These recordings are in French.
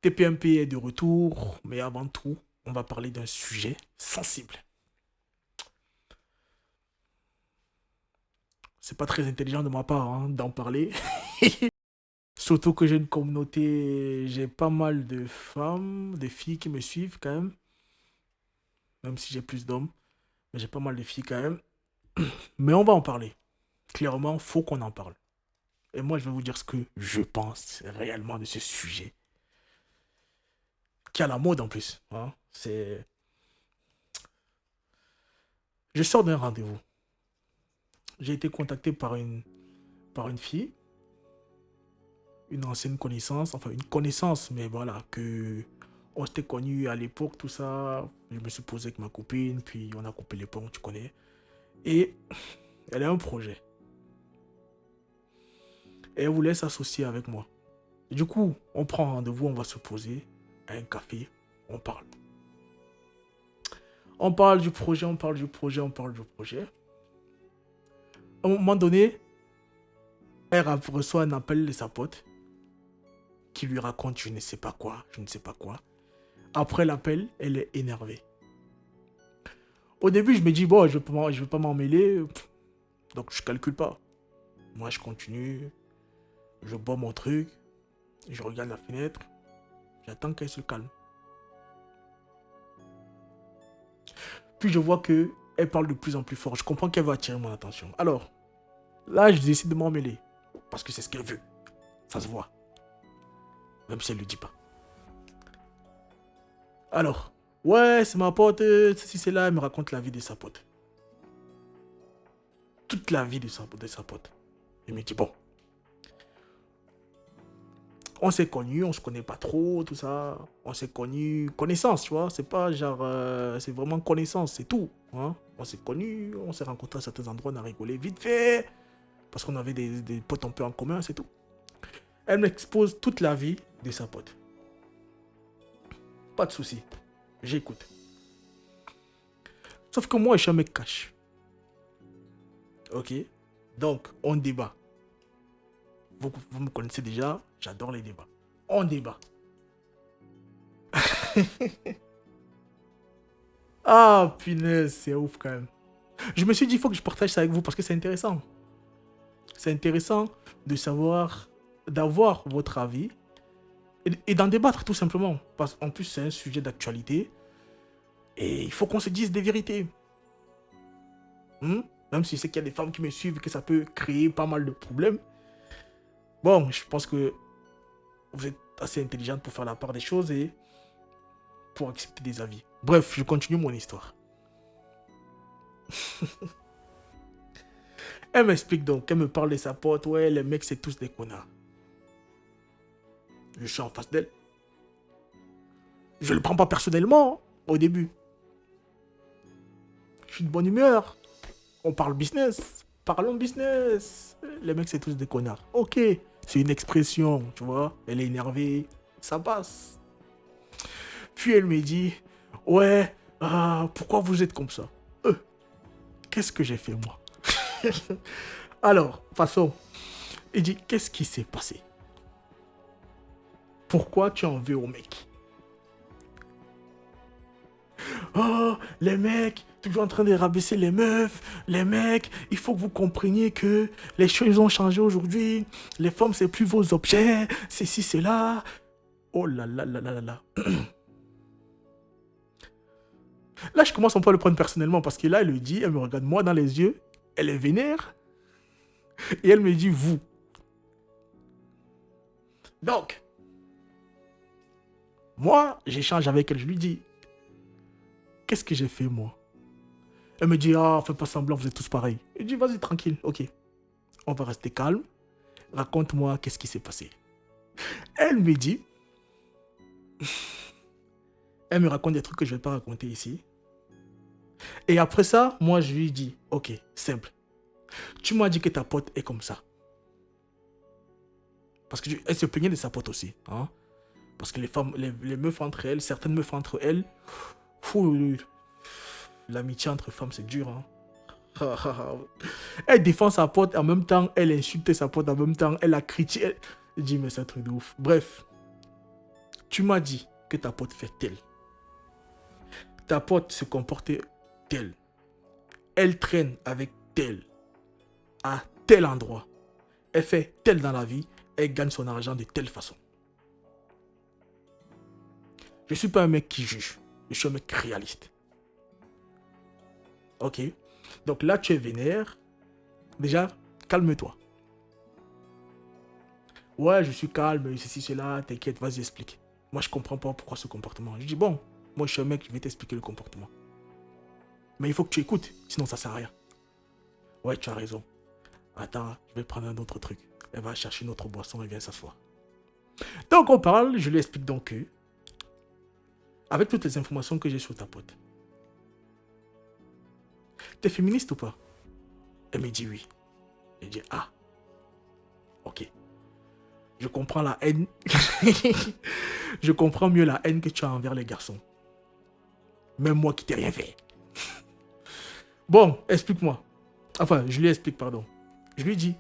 TPMP est de retour, mais avant tout, on va parler d'un sujet sensible. C'est pas très intelligent de ma part hein, d'en parler. Surtout que j'ai une communauté, j'ai pas mal de femmes, de filles qui me suivent quand même si j'ai plus d'hommes, mais j'ai pas mal de filles quand même. Mais on va en parler. Clairement, faut qu'on en parle. Et moi, je vais vous dire ce que je pense réellement de ce sujet, qui est à la mode en plus. Hein. Je sors d'un rendez-vous. J'ai été contacté par une fille, une ancienne connaissance, enfin une connaissance, mais voilà, que on s'était connus à l'époque, tout ça. Je me suis posé avec ma copine, puis on a coupé les ponts, tu connais. Et elle a un projet. Et elle voulait s'associer avec moi. Et du coup, on prend rendez-vous, on va se poser à un café, on parle. On parle du projet, on parle du projet, on parle du projet. À un moment donné, elle reçoit un appel de sa pote qui lui raconte je ne sais pas quoi, je ne sais pas quoi. Après l'appel, elle est énervée. Au début, je me dis, bon, je vais pas m'en mêler, donc je calcule pas. Moi, je continue, je bois mon truc, je regarde la fenêtre, j'attends qu'elle se calme. Puis je vois que elle parle de plus en plus fort. Je comprends qu'elle veut attirer mon attention. Alors, là, je décide de m'en mêler. Parce que c'est ce qu'elle veut. Ça se voit. Même si elle ne le dit pas. Alors, ouais, c'est ma pote, ceci, c'est là, elle me raconte la vie de sa pote. Toute la vie de sa pote. Elle me dit, bon, on s'est connus, on se connaît pas trop, tout ça. On s'est connus, connaissance, tu vois. C'est pas genre, c'est vraiment connaissance, c'est tout. Hein? On s'est connus, on s'est rencontrés à certains endroits, on a rigolé vite fait. Parce qu'on avait des potes un peu en commun, c'est tout. Elle m'expose toute la vie de sa pote. Pas de souci. J'écoute. Sauf que moi, je suis un mec cash. Ok? Donc, on débat. Vous me connaissez déjà, j'adore les débats. On débat. Ah, punaise, c'est ouf quand même. Je me suis dit, il faut que je partage ça avec vous parce que c'est intéressant. C'est intéressant de savoir, d'avoir votre avis et d'en débattre tout simplement. Parce qu'en plus, c'est un sujet d'actualité et il faut qu'on se dise des vérités. Hmm? Même si je sais qu'il y a des femmes qui me suivent et que ça peut créer pas mal de problèmes. Bon, je pense que vous êtes assez intelligente pour faire la part des choses et pour accepter des avis. Bref, je continue mon histoire. Elle m'explique donc, elle me parle de sa pote, ouais, les mecs c'est tous des connards. Je suis en face d'elle. Je le prends pas personnellement au début. Je suis de bonne humeur. On parle business. Parlons business. Les mecs c'est tous des connards. Ok, c'est une expression, tu vois. Elle est énervée, ça passe. Puis elle me dit, ouais, pourquoi vous êtes comme ça? Qu'est-ce que j'ai fait moi? Alors, passons. Il dit, qu'est-ce qui s'est passé? Pourquoi tu en veux au mec? Oh, les mecs, toujours en train de rabaisser les meufs, les mecs, il faut que vous compreniez que les choses ont changé aujourd'hui, les femmes c'est plus vos objets, c'est ci, c'est là. Oh là là là là là là. Là, je commence un peu à le prendre personnellement parce que là, elle le dit, elle me regarde moi dans les yeux, elle est vénère et elle me dit vous. Donc, moi, j'échange avec elle, je lui dis, qu'est-ce que j'ai fait moi? Elle me dit, ah, fais pas semblant, vous êtes tous pareils. Je dis, vas-y, tranquille, ok. On va rester calme. Raconte-moi qu'est-ce qui s'est passé. Elle me dit, elle me raconte des trucs que je ne vais pas raconter ici. Et après ça, moi, je lui dis, ok, simple. Tu m'as dit que ta pote est comme ça. Parce qu'elle se plaignait de sa pote aussi. Hein? Parce que les femmes, les meufs entre elles, certaines meufs entre elles, l'amitié entre femmes, c'est dur. Hein? Elle défend sa pote, en même temps, elle insulte sa pote, en même temps, elle la critique. Elle dit, mais c'est un truc de ouf. Bref, Tu m'as dit que ta pote fait tel. Ta pote se comportait tel. Elle traîne avec tel. À tel endroit. Elle fait tel dans la vie. Elle gagne son argent de telle façon. Je ne suis pas un mec qui juge. Je suis un mec réaliste. Ok? Donc là, tu es vénère. Déjà, calme-toi. Ouais, je suis calme, ceci, cela, t'inquiète, vas-y, explique. Moi, je comprends pas pourquoi ce comportement. Je dis, bon, moi, je suis un mec, je vais t'expliquer le comportement. Mais il faut que tu écoutes, sinon ça sert à rien. Ouais, tu as raison. Attends, je vais prendre un autre truc. Elle va chercher une autre boisson et vient s'asseoir. Donc, on parle, je lui explique donc que, avec toutes les informations que j'ai sur ta pote, t'es féministe ou pas? Elle me dit oui. Je dis, ah, ok. Je comprends la haine. Je comprends mieux la haine que tu as envers les garçons. Même moi qui t'ai rien fait. Bon, explique-moi. Enfin, je lui explique, pardon. Je lui dis,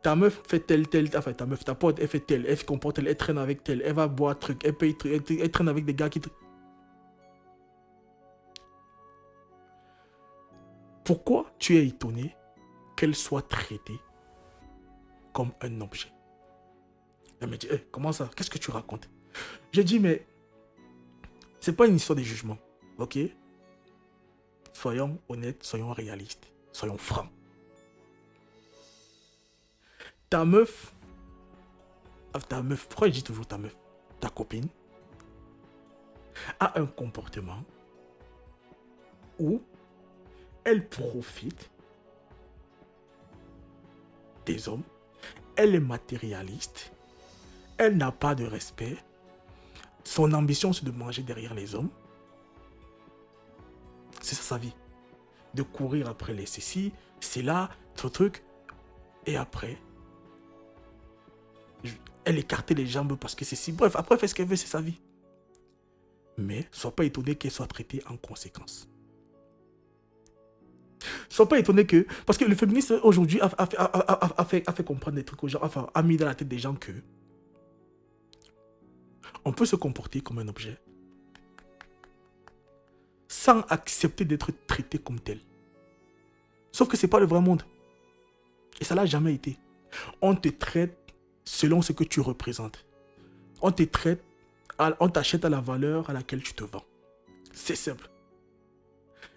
ta meuf fait tel, enfin ta meuf, ta pote, elle fait tel, elle se comporte tel, elle traîne avec tel, elle va boire truc, elle paye truc, elle traîne avec des gars qui... Pourquoi tu es étonné qu'elle soit traitée comme un objet? Elle me dit, hey, comment ça? Qu'est-ce que tu racontes? Je dis, mais c'est pas une histoire de jugement, ok? Soyons honnêtes, soyons réalistes, soyons francs. Ta meuf, pourquoi je dis toujours ta meuf? Ta copine a un comportement où elle profite des hommes, elle est matérialiste, elle n'a pas de respect, son ambition c'est de manger derrière les hommes. C'est ça sa vie. De courir après les ceci, c'est là, ce truc. Et après, elle écartait les jambes parce que c'est si. Bref, après, elle fait ce qu'elle veut, c'est sa vie. Mais sois pas étonné qu'elle soit traitée en conséquence. Sois pas étonné que. Parce que le féminisme aujourd'hui a fait comprendre des trucs aux gens, enfin, a mis dans la tête des gens que. On peut se comporter comme un objet sans accepter d'être traité comme tel. Sauf que c'est pas le vrai monde. Et ça l'a jamais été. On te traite selon ce que tu représentes. On te traite, on t'achète à la valeur à laquelle tu te vends. C'est simple.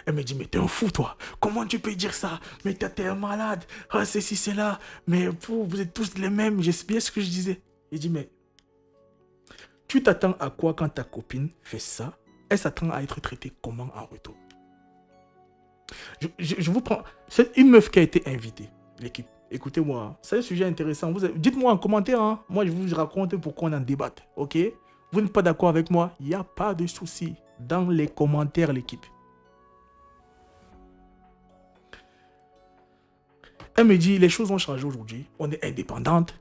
Elle me dit, mais t'es un fou toi. Comment tu peux dire ça? Mais t'es un malade. Ah, c'est ci, c'est là. Mais vous êtes tous les mêmes. J'espère ce que je disais. Il dit, mais tu t'attends à quoi quand ta copine fait ça? Elle s'attend à être traitée comment en retour? Je vous prends... C'est une meuf qui a été invitée, l'équipe. Écoutez-moi, c'est un sujet intéressant. Dites-moi en commentaire, hein. Moi je vous raconte pourquoi on en débatte, ok? Vous n'êtes pas d'accord avec moi? Il n'y a pas de souci. Dans les commentaires, l'équipe. Elle me dit, les choses ont changé aujourd'hui. On est indépendante.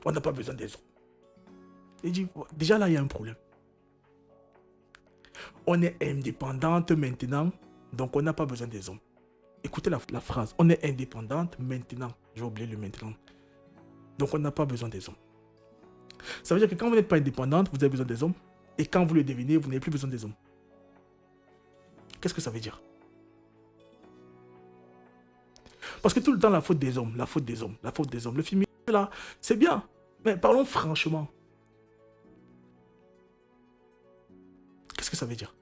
On n'a pas besoin des autres. Elle dit, déjà là, il y a un problème. On est indépendante maintenant, donc on n'a pas besoin des hommes. Écoutez la phrase. On est indépendante maintenant. J'ai oublié le maintenant. Donc on n'a pas besoin des hommes. Ça veut dire que quand vous n'êtes pas indépendante, vous avez besoin des hommes. Et quand vous le devenez, vous n'avez plus besoin des hommes. Qu'est-ce que ça veut dire? Parce que tout le temps, la faute des hommes, la faute des hommes, la faute des hommes. Le film là, c'est bien. Mais parlons franchement. Qu'est-ce que ça veut dire?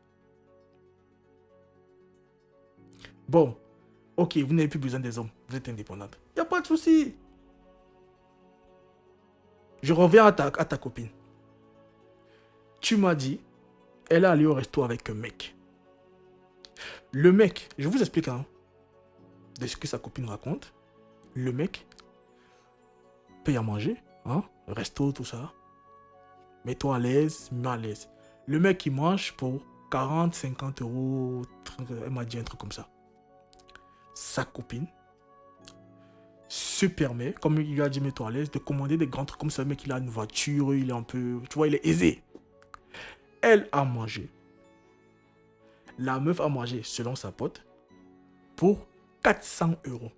Bon, ok, vous n'avez plus besoin des hommes. Vous êtes indépendante. Il n'y a pas de souci. Je reviens à ta copine. Tu m'as dit, elle est allée au resto avec un mec. Le mec, je vous explique hein, de ce que sa copine raconte. Le mec paye à manger, hein, resto, tout ça. Mets-toi à l'aise, mets à l'aise. Le mec, il mange pour 40, 50 euros. Elle m'a dit un truc comme ça. Sa copine se permet, comme il lui a dit mets-toi à l'aise, de commander des grands trucs comme ça. Le mec, il a une voiture, il est un peu... Tu vois, il est aisé. Elle a mangé. La meuf a mangé, selon sa pote, pour 400 euros.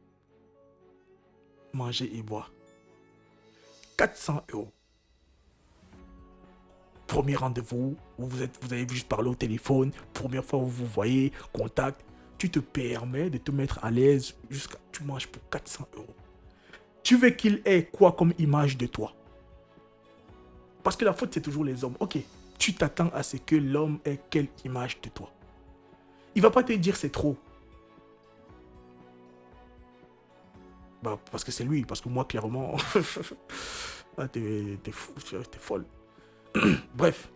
Manger et boire. 400 euros. Premier rendez-vous, vous avez juste parlé au téléphone, première fois où vous voyez, contact, tu te permets de te mettre à l'aise jusqu'à tu manges pour 400 euros. Tu veux qu'il ait quoi comme image de toi? Parce que la faute, c'est toujours les hommes. Ok, tu t'attends à ce que l'homme ait quelle image de toi? Il va pas te dire c'est trop. Bah, parce que c'est lui, parce que moi, clairement, ah, t'es fou, t'es folle. Bref,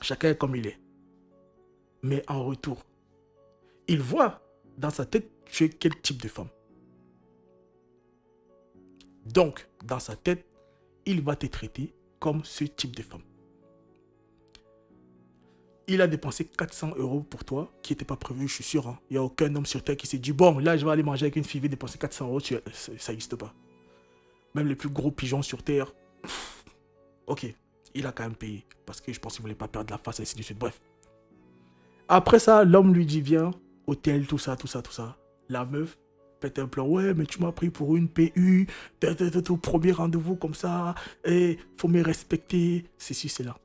chacun est comme il est. Mais en retour, il voit dans sa tête tu es quel type de femme. Donc, dans sa tête, il va te traiter comme ce type de femme. Il a dépensé 400 euros pour toi, qui n'était pas prévu, je suis sûr. Hein. Il n'y a aucun homme sur Terre qui s'est dit, bon, là, je vais aller manger avec une fille, je vais dépenser 400 euros, ça n'existe pas. Même les plus gros pigeons sur Terre, ok, il a quand même payé, parce que je pense qu'il ne voulait pas perdre la face, et ainsi de suite. Bref. Après ça, l'homme lui dit, viens, hôtel, tout ça. La meuf pète un plan, ouais, mais tu m'as pris pour une PU, au premier rendez-vous comme ça, et faut me respecter, ceci, c'est là.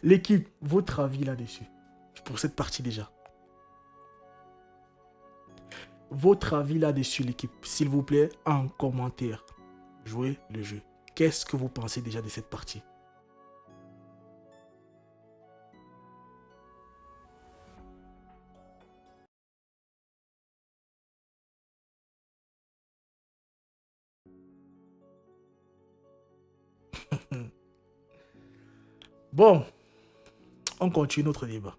L'équipe, votre avis là-dessus, pour cette partie déjà. Votre avis là-dessus, l'équipe, s'il vous plaît, en commentaire. Jouez le jeu. Qu'est-ce que vous pensez déjà de cette partie? Bon, on continue notre débat.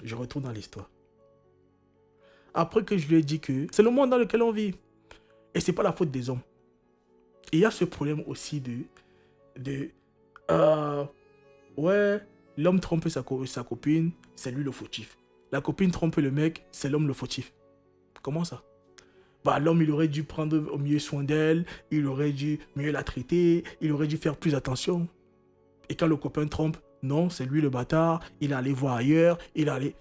Je retourne dans l'histoire. Après que je lui ai dit que c'est le monde dans lequel on vit. Et c'est pas la faute des hommes. Et il y a ce problème aussi euh, ouais, l'homme trompe sa copine, c'est lui le fautif. La copine trompe le mec, c'est l'homme le fautif. Comment ça? Bah, l'homme, il aurait dû prendre au mieux soin d'elle, il aurait dû mieux la traiter, il aurait dû faire plus attention. Et quand le copain trompe, non, c'est lui le bâtard, il est allé voir ailleurs, il est allé...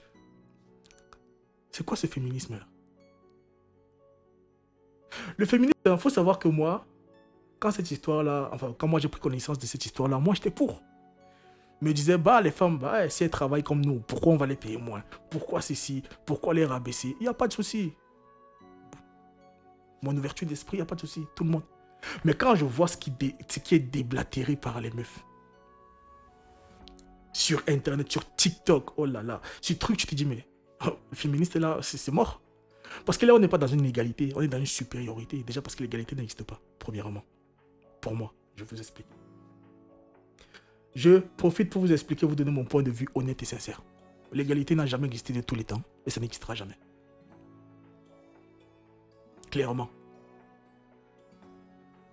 C'est quoi ce féminisme-là? Le féminisme, il faut savoir que moi, quand cette histoire-là, enfin, quand moi j'ai pris connaissance de cette histoire-là, moi j'étais pour. Je me disais, bah, les femmes, bah, si elles travaillent comme nous, pourquoi on va les payer moins? Pourquoi ceci? Pourquoi les rabaisser? Il n'y a pas de souci. Mon ouverture d'esprit, il n'y a pas de souci. Tout le monde. Mais quand je vois ce qui est déblatéré par les meufs, sur Internet, sur TikTok, oh là là, ce truc, tu te dis, mais le féministe, là, c'est mort. Parce que là, on n'est pas dans une égalité, on est dans une supériorité. Déjà parce que l'égalité n'existe pas, premièrement. Pour moi, je vous explique. Je profite pour vous expliquer, vous donner mon point de vue honnête et sincère. L'égalité n'a jamais existé de tous les temps, et ça n'existera jamais. Clairement.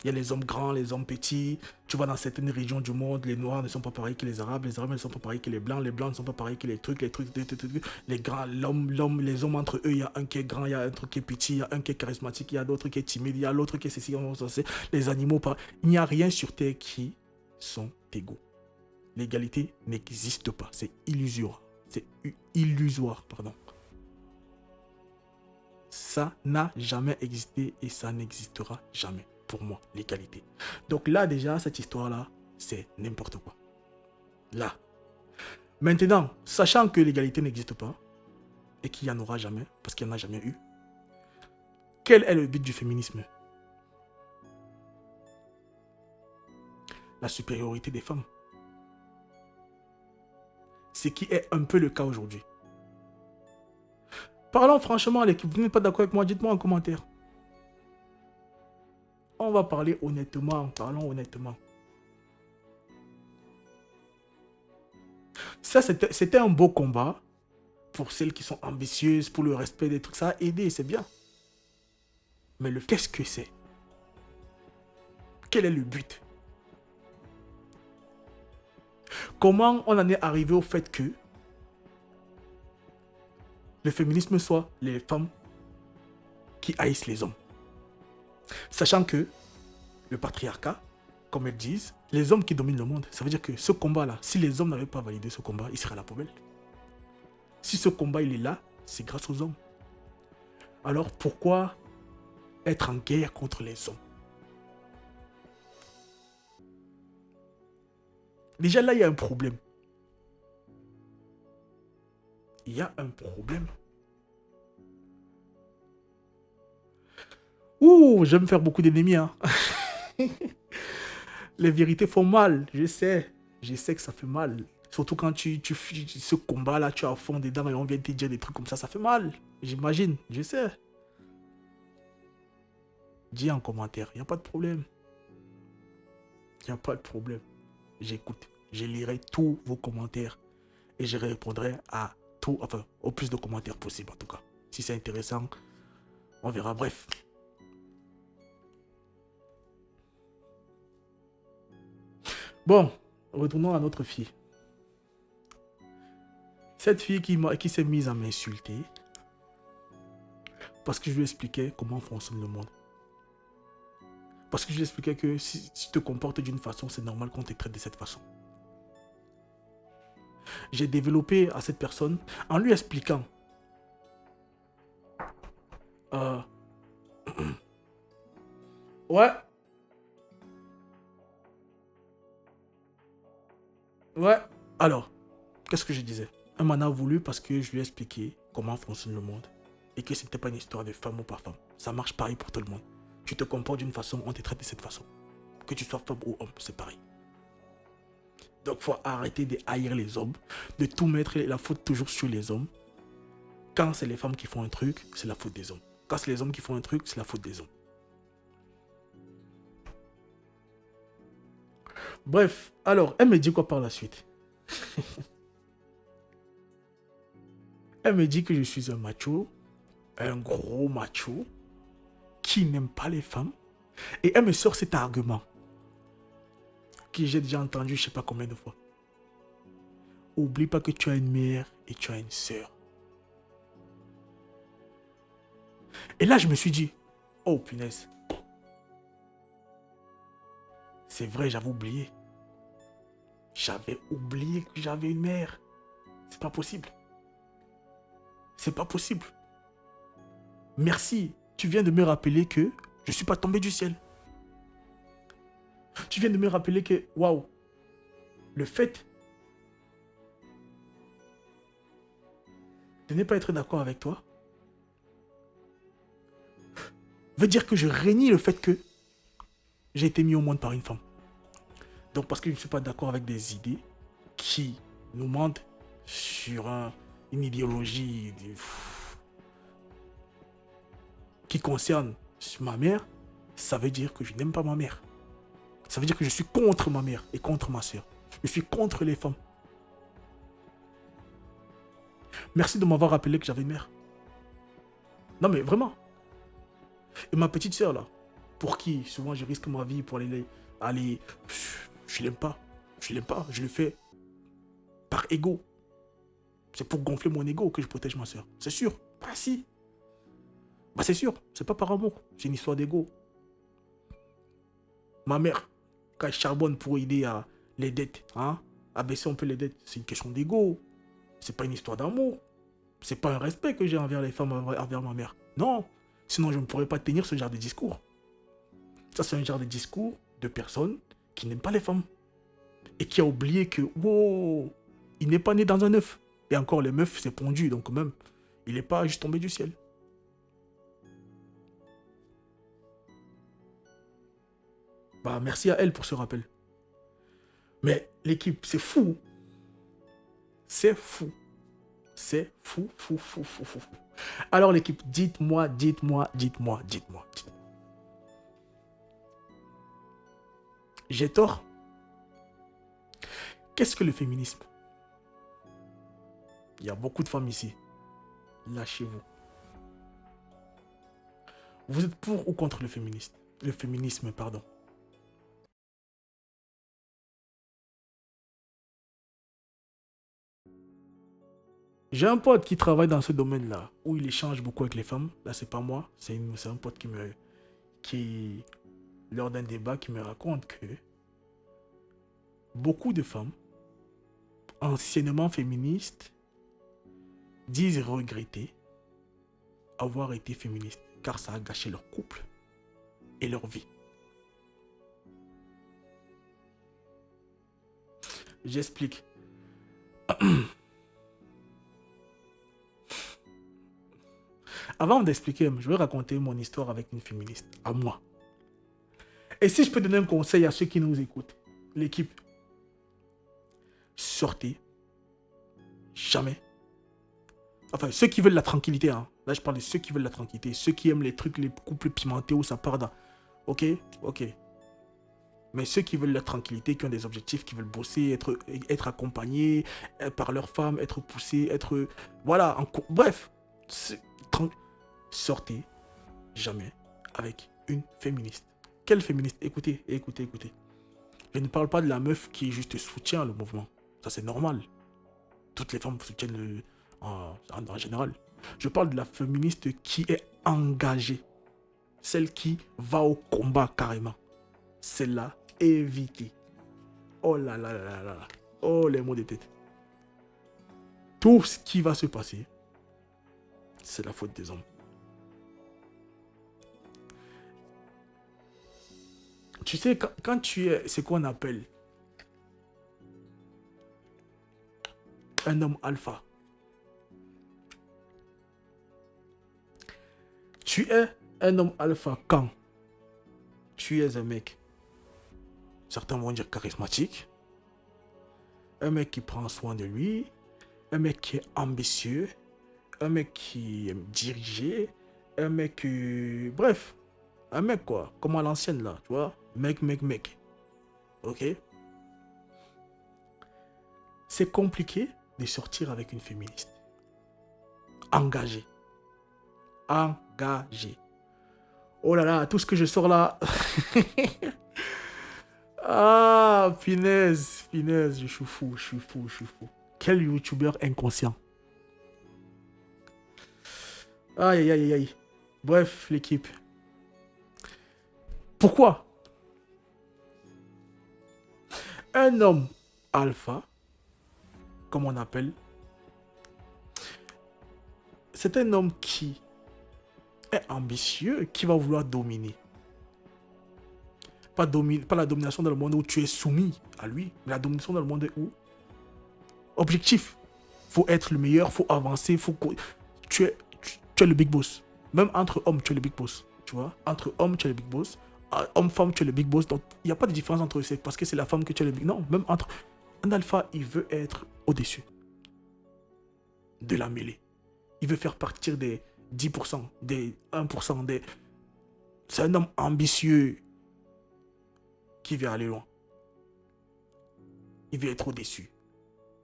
Il y a les hommes grands, les hommes petits. Tu vas dans certaines régions du monde, les noirs ne sont pas pareils que les arabes ne sont pas pareils que les blancs ne sont pas pareils que les trucs, les grands, l'homme, les hommes entre eux, il y a un qui est grand, il y a un truc qui est petit, il y a un qui est charismatique, il y a d'autres qui est timide, il y a l'autre qui est ceci, les animaux, il n'y a rien sur terre qui sont égaux. L'égalité n'existe pas, c'est illusoire. C'est illusoire, pardon. Ça n'a jamais existé et ça n'existera jamais. Pour moi, l'égalité. Donc là, déjà, cette histoire-là, c'est n'importe quoi. Là. Maintenant, sachant que l'égalité n'existe pas, et qu'il n'y en aura jamais, parce qu'il n'y en a jamais eu, quel est le but du féminisme? La supériorité des femmes. Ce qui est un peu le cas aujourd'hui. Parlons franchement, l'équipe, vous n'êtes pas d'accord avec moi, dites-moi en commentaire. On va parler honnêtement, parlons honnêtement. Ça, c'était un beau combat pour celles qui sont ambitieuses, pour le respect des trucs. Ça a aidé, c'est bien. Mais qu'est-ce que c'est? Quel est le but? Comment on en est arrivé au fait que le féminisme soit les femmes qui haïssent les hommes? Sachant que le patriarcat, comme elles disent, les hommes qui dominent le monde, ça veut dire que ce combat-là, si les hommes n'avaient pas validé ce combat, il serait à la poubelle. Si ce combat, il est là, c'est grâce aux hommes. Alors pourquoi être en guerre contre les hommes? Déjà là, il y a un problème. Il y a un problème. Ouh, j'aime faire beaucoup d'ennemis, hein. Les vérités font mal, je sais. Je sais que ça fait mal. Surtout quand ce combat-là, tu es à fond dedans et on vient te dire des trucs comme ça fait mal. J'imagine, je sais. Dis en commentaire, il n'y a pas de problème. Il n'y a pas de problème. J'écoute, je lirai tous vos commentaires et je répondrai à tout, enfin, au plus de commentaires possible en tout cas. Si c'est intéressant, on verra. Bref. Bon, retournons à notre fille. Cette fille qui s'est mise à m'insulter parce que je lui expliquais comment fonctionne le monde. Parce que je lui expliquais que si tu te comportes d'une façon, c'est normal qu'on te traite de cette façon. J'ai développé à cette personne en lui expliquant ouais. Ouais. Alors, qu'est-ce que je disais? Elle m'en a voulu parce que je lui ai expliqué comment fonctionne le monde. Et que c'était pas une histoire de femme ou pas femme. Ça marche pareil pour tout le monde. Tu te comportes d'une façon, on te traite de cette façon. Que tu sois femme ou homme, c'est pareil. Donc, il faut arrêter de haïr les hommes, de tout mettre la faute toujours sur les hommes. Quand c'est les femmes qui font un truc, c'est la faute des hommes. Quand c'est les hommes qui font un truc, c'est la faute des hommes. Bref, alors, elle me dit quoi par la suite? Elle me dit que je suis un macho, un gros macho, qui n'aime pas les femmes. Et elle me sort cet argument, que j'ai déjà entendu je sais pas combien de fois. Oublie pas que tu as une mère et tu as une sœur. Et là, je me suis dit, oh punaise. C'est vrai, j'avais oublié. J'avais oublié que j'avais une mère. C'est pas possible. C'est pas possible. Merci. Tu viens de me rappeler que je suis pas tombé du ciel. Tu viens de me rappeler que, waouh, le fait de ne pas être d'accord avec toi veut dire que je rénie le fait que j'ai été mis au monde par une femme. Donc parce que je ne suis pas d'accord avec des idées qui nous mentent sur une idéologie qui concerne ma mère, ça veut dire que je n'aime pas ma mère. Ça veut dire que je suis contre ma mère et contre ma soeur. Je suis contre les femmes. Merci de m'avoir rappelé que j'avais une mère. Non mais vraiment. Et ma petite soeur là, pour qui souvent je risque ma vie pour aller je l'aime pas. Je l'aime pas. Je le fais par ego. C'est pour gonfler mon ego que je protège ma soeur. C'est sûr. Bah si. Bah c'est sûr. C'est pas par amour. C'est une histoire d'ego. Ma mère, quand elle charbonne pour aider à les dettes, hein, à baisser un peu les dettes, c'est une question d'ego. C'est pas une histoire d'amour. C'est pas un respect que j'ai envers les femmes, envers ma mère. Non. Sinon, je ne pourrais pas tenir ce genre de discours. Ça, c'est un genre de discours de personnes qui n'aiment pas les femmes. Et qui a oublié que, wow, il n'est pas né dans un œuf. Et encore, les meufs, c'est pondu, donc même, il n'est pas juste tombé du ciel. Bah, merci à elle pour ce rappel. Mais l'équipe, c'est fou. C'est fou. C'est fou, fou, fou, fou, fou, fou. Alors l'équipe, dites-moi. J'ai tort? Qu'est-ce que le féminisme? Il y a beaucoup de femmes ici. Lâchez-vous. Vous êtes pour ou contre le féministe? Le féminisme, pardon. J'ai un pote qui travaille dans ce domaine-là, où il échange beaucoup avec les femmes. Là, c'est pas moi, c'est un pote qui, lors d'un débat, qui me raconte que beaucoup de femmes, anciennement féministes, disent regretter avoir été féministes, car ça a gâché leur couple et leur vie. J'explique. Avant d'expliquer, je vais raconter mon histoire avec une féministe, à moi. Et si je peux donner un conseil à ceux qui nous écoutent, l'équipe, sortez, jamais. Enfin, ceux qui veulent la tranquillité, hein. Là, je parle de ceux qui veulent la tranquillité, ceux qui aiment les trucs, les couples pimentés où ça part dans... Ok, ok. Mais ceux qui veulent la tranquillité, qui ont des objectifs, qui veulent bosser, être accompagnés par leur femme, être poussés, être... Voilà, bref. Sortez jamais avec une féministe. Quelle féministe? Écoutez, écoutez, écoutez. Je ne parle pas de la meuf qui juste soutient le mouvement. Ça, c'est normal. Toutes les femmes soutiennent en général. Je parle de la féministe qui est engagée. Celle qui va au combat carrément. Celle-là, évitez. Oh là là là là là. Oh, les mots de tête. Tout ce qui va se passer, c'est la faute des hommes. Tu sais, quand tu es ce qu'on appelle un homme alpha, tu es un homme alpha quand tu es un mec, certains vont dire charismatique, un mec qui prend soin de lui, un mec qui est ambitieux, un mec qui aime diriger, un mec bref, un mec quoi, comme à l'ancienne là, tu vois, mec. Ok? C'est compliqué de sortir avec une féministe. Engagée. Engagée. Oh là là, tout ce que je sors là. Ah, finesse, je suis fou. Quel youtubeur inconscient. Aïe, aïe, aïe. Bref, l'équipe. Pourquoi un homme alpha, comme on appelle, c'est un homme qui est ambitieux, qui va vouloir dominer. Pas la domination dans le monde où tu es soumis à lui, mais la domination dans le monde où objectif. Faut être le meilleur, faut avancer, tu es le big boss. Même entre hommes, tu es le big boss. Tu vois, entre hommes, tu es le big boss. Homme-femme, tu es le big boss. Donc, il n'y a pas de différence entre eux. Parce que c'est la femme que tu es le big boss. Non, même entre... Un alpha, il veut être au-dessus de la mêlée. Il veut faire partir des 10%, des 1%, des... C'est un homme ambitieux qui veut aller loin. Il veut être au-dessus,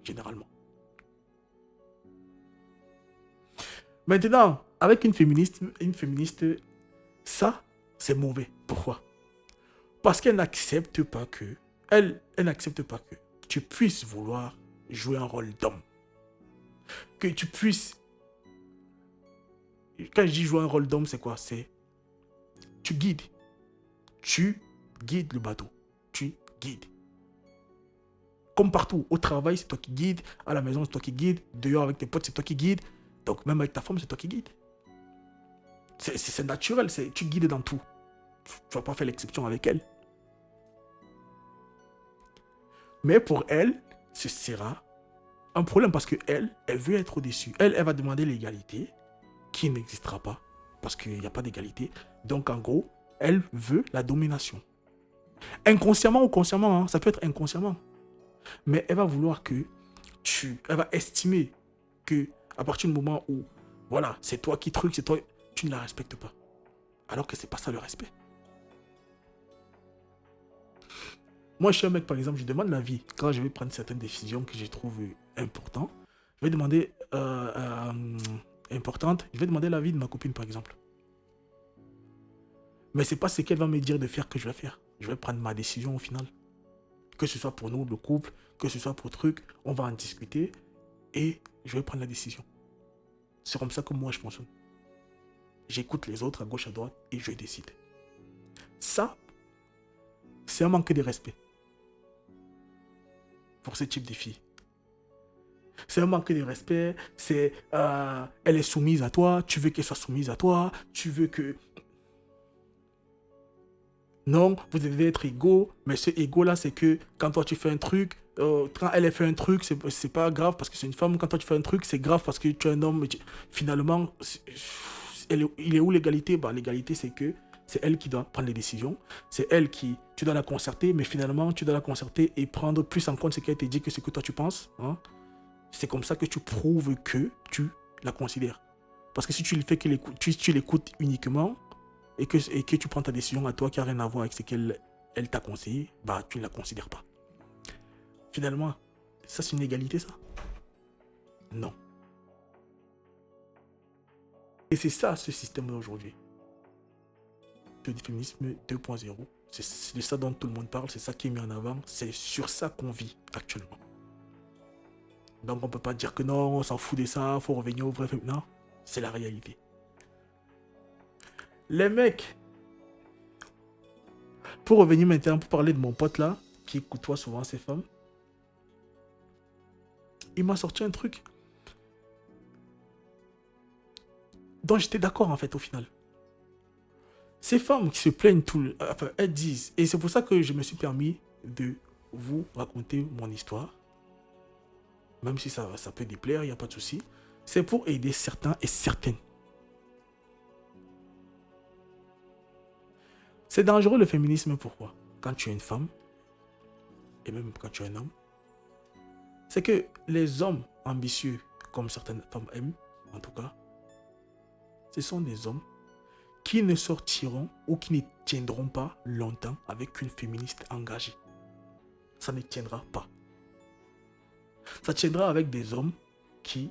généralement. Maintenant, avec une féministe, ça, c'est mauvais. Pourquoi? Parce qu'elle n'accepte pas que... Elle n'accepte pas que tu puisses vouloir jouer un rôle d'homme. Que tu puisses... Quand je dis jouer un rôle d'homme, c'est quoi? C'est... Tu guides. Tu guides le bateau. Tu guides. Comme partout. Au travail, c'est toi qui guides. À la maison, c'est toi qui guides. Dehors, avec tes potes, c'est toi qui guides. Donc, même avec ta femme, c'est toi qui guides. C'est naturel. Tu guides dans tout. Tu ne vas pas faire l'exception avec elle. Mais pour elle, ce sera un problème parce qu'elle veut être au-dessus. Elle va demander l'égalité qui n'existera pas parce qu'il n'y a pas d'égalité. Donc, en gros, elle veut la domination. Inconsciemment ou consciemment, hein, ça peut être inconsciemment. Mais elle va vouloir que elle va estimer que à partir du moment où, voilà, c'est toi qui truc, c'est toi, tu ne la respectes pas. Alors que c'est pas ça le respect. Moi, je suis un mec, par exemple, je demande l'avis. Quand je vais prendre certaines décisions que je trouve importantes, je vais demander je vais demander l'avis de ma copine, par exemple. Mais c'est pas ce qu'elle va me dire de faire que je vais faire. Je vais prendre ma décision au final. Que ce soit pour nous, le couple, que ce soit pour truc, on va en discuter et je vais prendre la décision. C'est comme ça que moi je fonctionne. J'écoute les autres à gauche, à droite et je décide. Ça, c'est un manque de respect pour ce type de fille. C'est un manque de respect, c'est elle est soumise à toi, tu veux qu'elle soit soumise à toi, tu veux que... Non, vous devez être égaux, mais ce égaux-là, c'est que quand toi tu fais un truc, quand elle fait un truc, c'est pas grave parce que c'est une femme. Quand toi tu fais un truc, c'est grave parce que tu es un homme. Finalement, il est où l'égalité? Bah, l'égalité, c'est que c'est elle qui doit prendre les décisions. C'est elle qui, tu dois la concerter, mais finalement, tu dois la concerter et prendre plus en compte ce qui a été dit que ce que toi tu penses. Hein. C'est comme ça que tu prouves que tu la considères. Parce que si tu le fais tu l'écoutes uniquement et que tu prends ta décision à toi qui n'a rien à voir avec ce qu'elle elle t'a conseillé, bah tu ne la considères pas. Finalement, ça c'est une égalité ça? Non. Et c'est ça ce système d'aujourd'hui. Le féminisme 2.0, c'est de ça dont tout le monde parle, c'est ça qui est mis en avant, c'est sur ça qu'on vit actuellement. Donc on peut pas dire que non, on s'en fout de ça, faut revenir au vrai féminisme. Non, c'est la réalité. Les mecs, pour revenir maintenant, pour parler de mon pote là, qui côtoie souvent ces femmes, il m'a sorti un truc dont j'étais d'accord en fait au final. Ces femmes qui se plaignent enfin, elles disent, et c'est pour ça que je me suis permis de vous raconter mon histoire, même si ça peut déplaire, il n'y a pas de souci, c'est pour aider certains et certaines. C'est dangereux le féminisme, pourquoi? Quand tu es une femme, et même quand tu es un homme, c'est que les hommes ambitieux, comme certaines femmes aiment, en tout cas, ce sont des hommes qui ne sortiront ou qui ne tiendront pas longtemps avec une féministe engagée. Ça ne tiendra pas. Ça tiendra avec des hommes qui...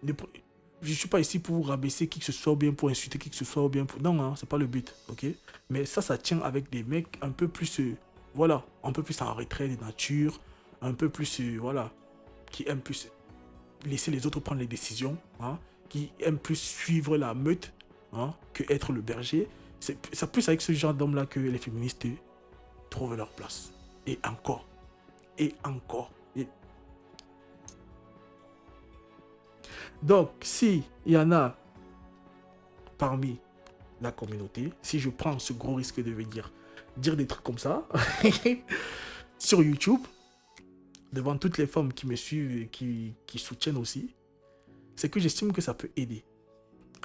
Je ne suis pas ici pour vous rabaisser qui que ce soit ou bien pour insulter qui que ce soit ou bien pour... Non, hein, c'est pas le but, ok? Mais ça tient avec des mecs un peu plus... voilà, un peu plus en retrait de nature, un peu plus... voilà, qui aiment plus laisser les autres prendre les décisions, hein, qui aiment plus suivre la meute, hein, que être le berger. C'est plus avec ce genre d'hommes-là que les féministes trouvent leur place. Et encore. Et encore. Donc, si il y en a parmi la communauté, si je prends ce gros risque de venir dire des trucs comme ça sur YouTube, devant toutes les femmes qui me suivent et qui soutiennent aussi, c'est que j'estime que ça peut aider.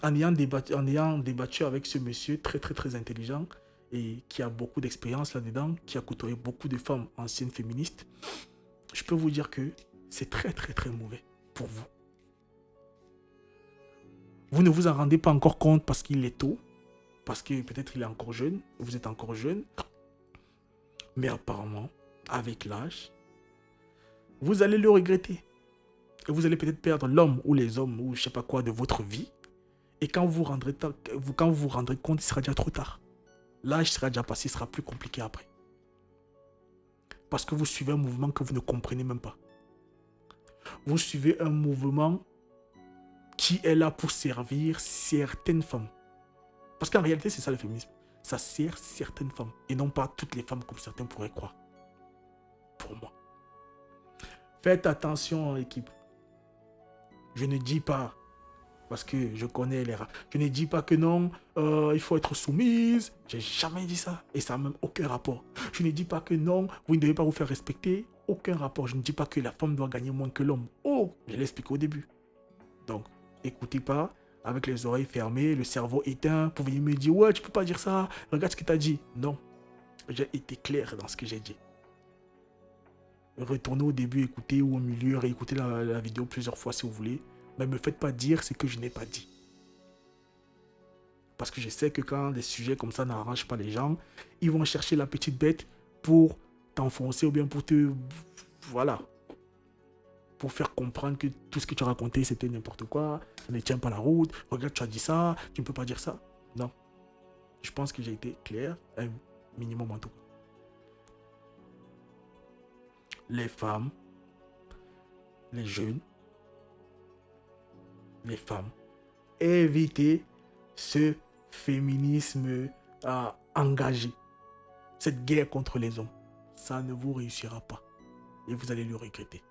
En ayant débattu avec ce monsieur très très très intelligent et qui a beaucoup d'expérience là-dedans, qui a côtoyé beaucoup de femmes anciennes féministes, je peux vous dire que c'est très très très mauvais pour vous. Vous ne vous en rendez pas encore compte parce qu'il est tôt, parce que peut-être il est encore jeune, vous êtes encore jeune, mais apparemment, avec l'âge, vous allez le regretter. Et vous allez peut-être perdre l'homme ou les hommes ou je sais pas quoi de votre vie. Et quand vous vous rendrez compte, il sera déjà trop tard. L'âge sera déjà passé, il sera plus compliqué après. Parce que vous suivez un mouvement que vous ne comprenez même pas. Vous suivez un mouvement qui est là pour servir certaines femmes. Parce qu'en réalité, c'est ça le féminisme. Ça sert certaines femmes. Et non pas toutes les femmes comme certains pourraient croire. Pour moi. Faites attention, équipe. Je ne dis pas, parce que je connais les rats, je ne dis pas que non, il faut être soumise. J'ai jamais dit ça. Et ça n'a même aucun rapport. Je ne dis pas que non, vous ne devez pas vous faire respecter. Aucun rapport. Je ne dis pas que la femme doit gagner moins que l'homme. Oh, je l'ai expliqué au début. Donc, écoutez pas, avec les oreilles fermées, le cerveau éteint, pour venir me dire, ouais, tu peux pas dire ça, regarde ce que tu as dit. Non, j'ai été clair dans ce que j'ai dit. Retournez au début, écoutez, ou au milieu, réécoutez la vidéo plusieurs fois si vous voulez. Mais ne me faites pas dire ce que je n'ai pas dit. Parce que je sais que quand des sujets comme ça n'arrangent pas les gens, ils vont chercher la petite bête pour t'enfoncer ou bien pour te... Voilà. Pour faire comprendre que tout ce que tu as raconté, c'était n'importe quoi, ça ne tient pas la route, regarde, tu as dit ça, tu ne peux pas dire ça. Non. Je pense que j'ai été clair, un minimum en tout cas. Les femmes, les jeunes, les femmes, évitez ce féminisme engagé, cette guerre contre les hommes. Ça ne vous réussira pas et vous allez le regretter.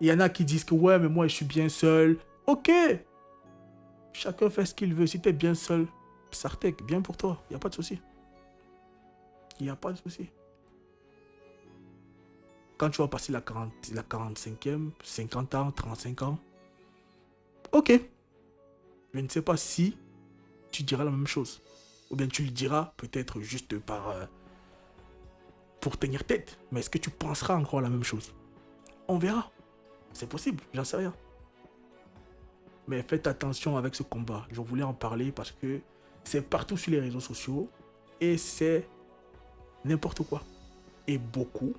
Il y en a qui disent que ouais, mais moi je suis bien seul. Ok, chacun fait ce qu'il veut. Si tu es bien seul, Sartek, bien pour toi, il n'y a pas de souci. Il n'y a pas de souci. Quand tu vas passer la 45e, 50 ans, 35 ans, ok. Je ne sais pas si tu diras la même chose. Ou bien tu le diras peut-être juste pour tenir tête. Mais est-ce que tu penseras encore la même chose? On verra. C'est possible, j'en sais rien. Mais faites attention avec ce combat. Je voulais en parler parce que c'est partout sur les réseaux sociaux. Et c'est n'importe quoi. Et beaucoup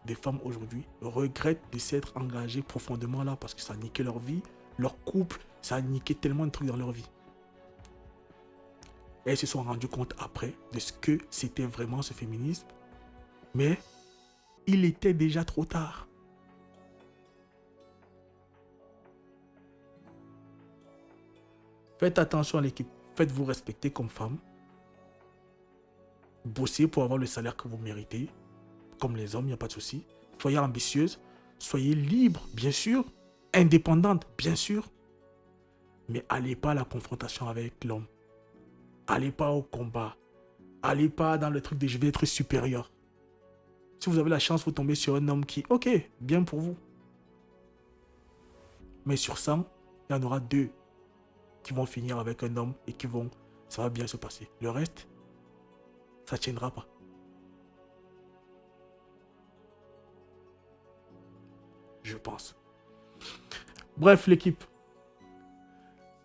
de femmes aujourd'hui regrettent de s'être engagées profondément là parce que ça a niqué leur vie, leur couple, ça a niqué tellement de trucs dans leur vie. Et elles se sont rendues compte après de ce que c'était vraiment ce féminisme. Mais il était déjà trop tard. Faites attention à l'équipe. Faites-vous respecter comme femme. Bossez pour avoir le salaire que vous méritez. Comme les hommes, il n'y a pas de souci. Soyez ambitieuse. Soyez libre, bien sûr. Indépendante, bien sûr. Mais allez pas à la confrontation avec l'homme. Allez pas au combat. Allez pas dans le truc de je vais être supérieur. Si vous avez la chance, vous tombez sur un homme qui, ok, bien pour vous. Mais sur 100, il y en aura 2 qui vont finir avec un homme et ça va bien se passer. Le reste, ça ne tiendra pas. Je pense. Bref, l'équipe.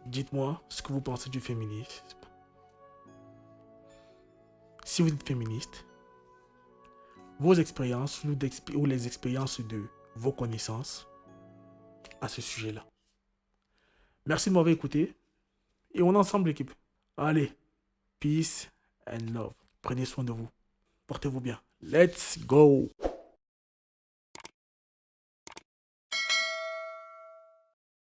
Dites-moi ce que vous pensez du féminisme. Si vous êtes féministe, vos expériences ou les expériences de vos connaissances à ce sujet-là. Merci de m'avoir écouté. Et on est ensemble, l'équipe. Allez, peace and love. Prenez soin de vous. Portez-vous bien. Let's go!